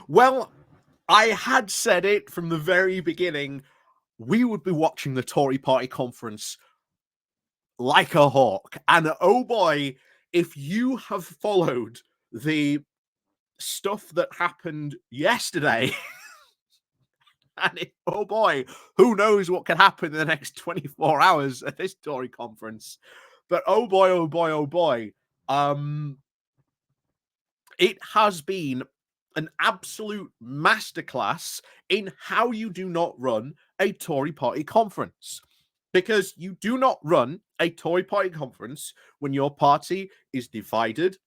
Well, I had said it from the very beginning. We would be watching the Tory party conference like a hawk. And oh boy, if you have followed the stuff that happened yesterday, oh boy, who knows what can happen in the next 24 hours at this Tory conference. But oh boy, oh boy, oh boy. It has been an absolute masterclass in how you do not run a Tory party conference. Because you do not run a Tory party conference when your party is divided,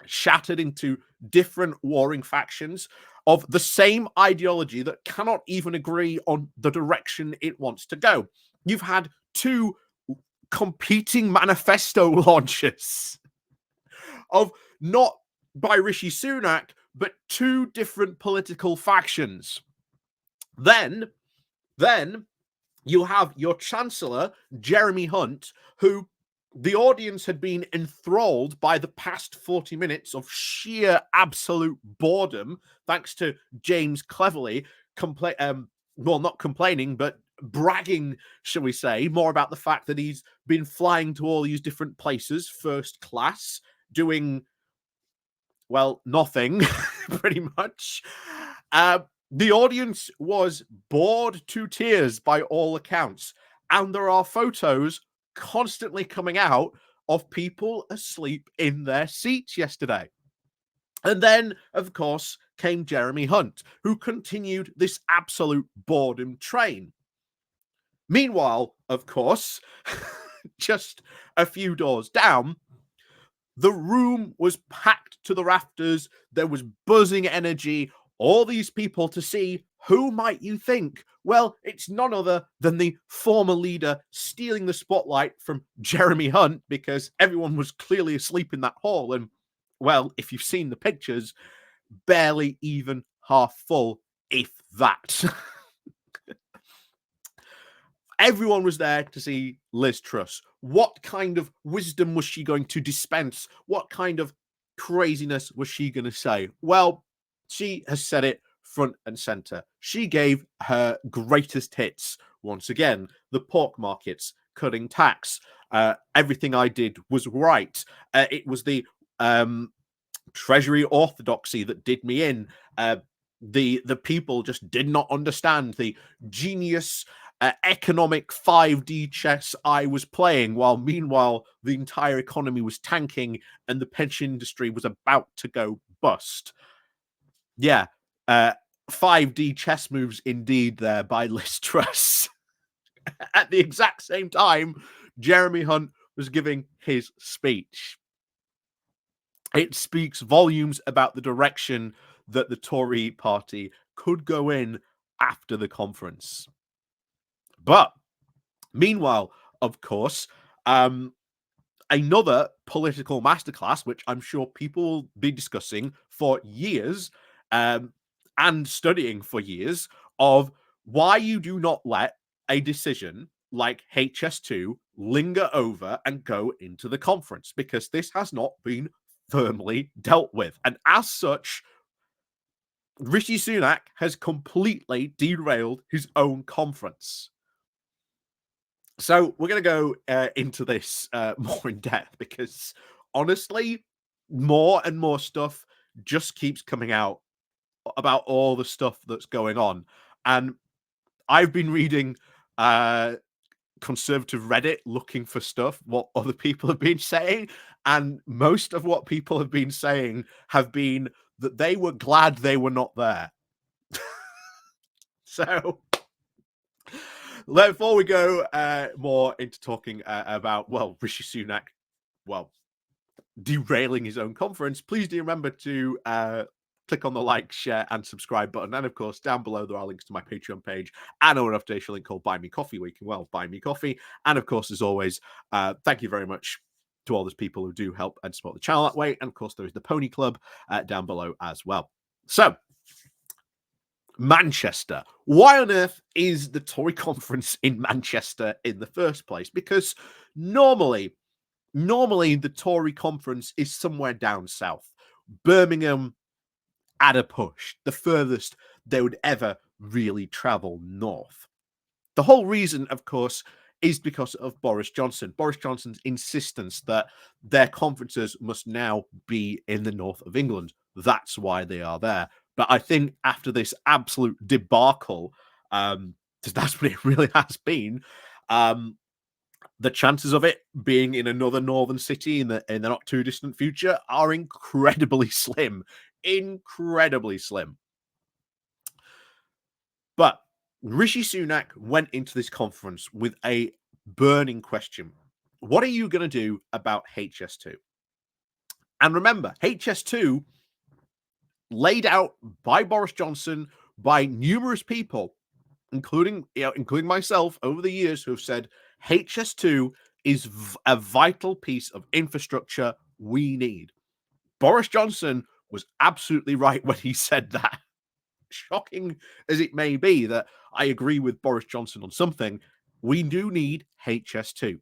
shattered into different warring factions of the same ideology that cannot even agree on the direction it wants to go. You've had two competing manifesto launches of not by Rishi Sunak, but two different political factions. Then you have your Chancellor, Jeremy Hunt, who the audience had been enthralled by the past 40 minutes of sheer absolute boredom, thanks to James Cleverly, not complaining, but bragging, shall we say, more about the fact that he's been flying to all these different places, first class, doing, well, nothing, pretty much. The audience was bored to tears by all accounts. And there are photos constantly coming out of people asleep in their seats yesterday. And then, of course, came Jeremy Hunt, who continued this absolute boredom train. Meanwhile, of course, just a few doors down, the room was packed to the rafters. There was buzzing energy. All these people to see who might you think? Well, it's none other than the former leader stealing the spotlight from Jeremy Hunt, because everyone was clearly asleep in that hall. And, well, if you've seen the pictures, barely even half full, if that. Everyone was there to see Liz Truss. What kind of wisdom was she going to dispense? What kind of craziness was she going to say? Well, she has said it front and center. She gave her greatest hits once again. The pork markets, cutting tax. Everything I did was right. It was the Treasury orthodoxy that did me in. The people just did not understand the genius economic 5D chess I was playing, while meanwhile the entire economy was tanking and the pension industry was about to go bust. Yeah, 5D chess moves indeed there by Liz Truss. At the exact same time, Jeremy Hunt was giving his speech. It speaks volumes about the direction that the Tory party could go in after the conference. But meanwhile, of course, another political masterclass, which I'm sure people will be discussing for years and studying for years, of why you do not let a decision like HS2 linger over and go into the conference, because this has not been firmly dealt with. And as such, Rishi Sunak has completely derailed his own conference. So we're going to go into this more in depth, because honestly, more and more stuff just keeps coming out about all the stuff that's going on. And I've been reading conservative Reddit looking for stuff, what other people have been saying. And most of what people have been saying have been that they were glad they were not there. So before we go more into talking about, well, Rishi Sunak, well, derailing his own conference, please do remember to click on the like, share, and subscribe button. And of course, down below, there are links to my Patreon page and an official link called Buy Me Coffee, where you can, well, buy me coffee. And of course, as always, thank you very much to all those people who do help and support the channel that way. And of course, there is the Pony Club down below as well. So, Manchester. Why on earth is the Tory conference in Manchester in the first place? Because normally the Tory conference is somewhere down south. Birmingham, at a push, the furthest they would ever really travel north. The whole reason, of course, is because of Boris Johnson. Boris Johnson's insistence that their conferences must now be in the north of England. That's why they are there. But I think after this absolute debacle, that's what it really has been. The chances of it being in another northern city in the not too distant future are incredibly slim. Incredibly slim. But Rishi Sunak went into this conference with a burning question. What are you going to do about HS2? And remember, HS2 laid out by Boris Johnson, by numerous people, including myself over the years, who have said HS2 is a vital piece of infrastructure we need. Boris Johnson was absolutely right when he said that. Shocking as it may be that I agree with Boris Johnson on something, we do need HS2.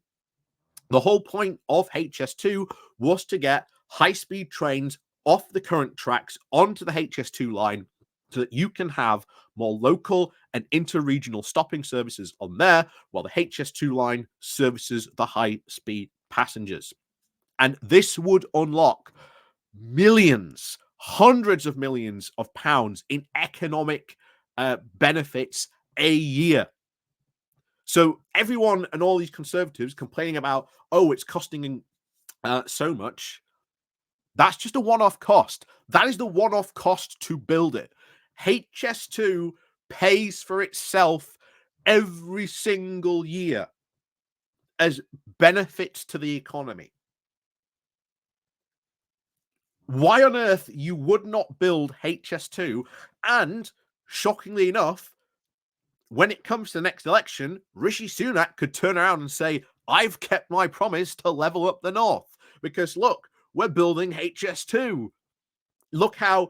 The whole point of HS2 was to get high-speed trains off the current tracks onto the HS2 line so that you can have more local and interregional stopping services on there while the HS2 line services the high-speed passengers. And this would unlock millions, hundreds of millions of pounds in economic benefits a year. So everyone and all these conservatives complaining about, oh, it's costing so much. That's just a one-off cost. That is the one-off cost to build it. HS2 pays for itself every single year as benefits to the economy. Why on earth you would not build HS2? And shockingly enough, when it comes to the next election, Rishi Sunak could turn around and say, I've kept my promise to level up the north. Because look, we're building HS2. Look how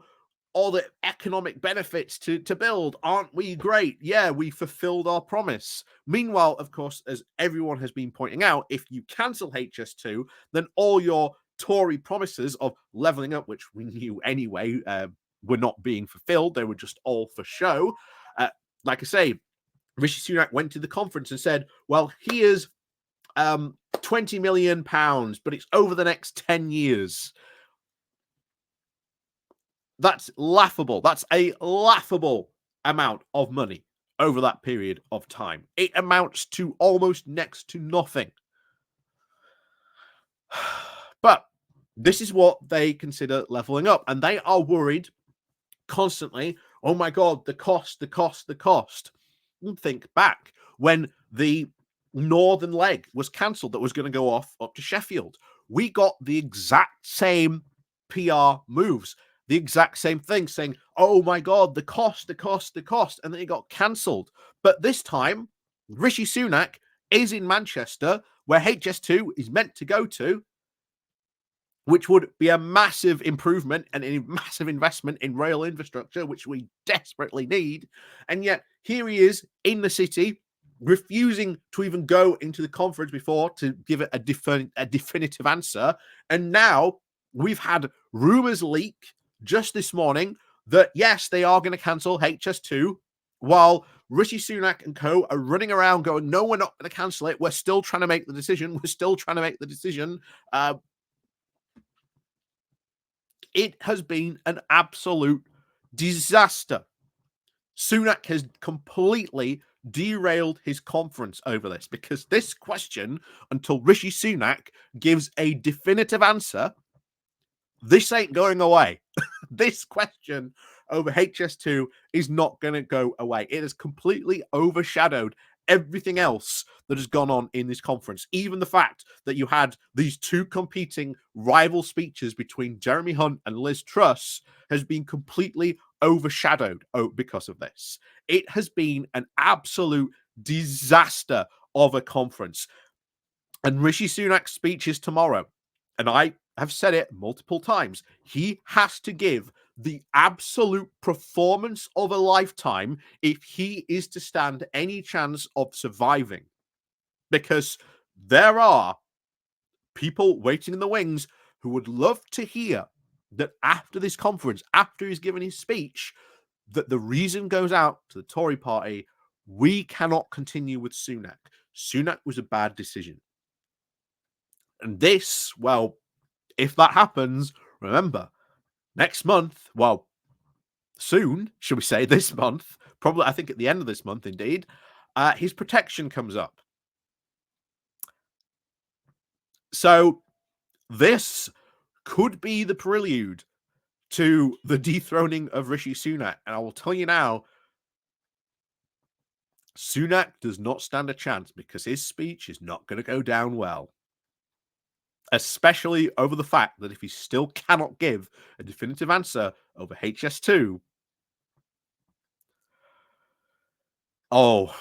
all the economic benefits to build. Aren't we great? Yeah, we fulfilled our promise. Meanwhile, of course, as everyone has been pointing out, if you cancel HS2, then all your Tory promises of leveling up, which we knew anyway, were not being fulfilled. They were just all for show. Like I say, Rishi Sunak went to the conference and said, well, here's £20 million, but it's over the next 10 years. That's laughable. That's a laughable amount of money over that period of time. It amounts to almost next to nothing. But this is what they consider leveling up, and they are worried constantly, oh my God, the cost. And think back when the northern leg was cancelled that was going to go off up to Sheffield. We got the exact same PR moves, the exact same thing, saying, oh my God, the cost. And then it got cancelled. But this time, Rishi Sunak is in Manchester, where HS2 is meant to go to, which would be a massive improvement and a massive investment in rail infrastructure, which we desperately need. And yet here he is in the city, refusing to even go into the conference before to give it a definitive answer. And now we've had rumors leak just this morning that, yes, they are going to cancel HS2, while Rishi Sunak and co are running around going, no, we're not going to cancel it. We're still trying to make the decision. It has been an absolute disaster. Sunak has completely derailed his conference over this, because this question, until Rishi Sunak gives a definitive answer, this ain't going away. This question over HS2 is not going to go away. It has completely overshadowed everything else that has gone on in this conference. Even the fact that you had these two competing rival speeches between Jeremy Hunt and Liz Truss has been completely overshadowed because of this. It has been an absolute disaster of a conference. And Rishi Sunak's speech is tomorrow. And I have said it multiple times. He has to give the absolute performance of a lifetime if he is to stand any chance of surviving. Because there are people waiting in the wings who would love to hear that after this conference, after he's given his speech, that the reason goes out to the Tory party, we cannot continue with Sunak. Sunak was a bad decision. And this, well, if that happens, remember, next month, well, soon, should we say this month, probably I think at the end of this month indeed, his protection comes up. So this could be the prelude to the dethroning of Rishi Sunak. And I will tell you now, Sunak does not stand a chance because his speech is not going to go down well. Especially over the fact that if he still cannot give a definitive answer over HS2, oh,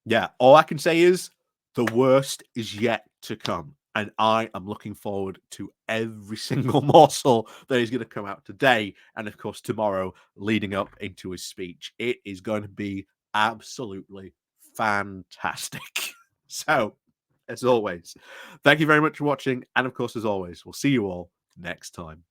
yeah, all I can say is the worst is yet to come. And I am looking forward to every single morsel that is going to come out today and, of course, tomorrow leading up into his speech. It is going to be absolutely fantastic. So, as always, thank you very much for watching. And, of course, as always, we'll see you all next time.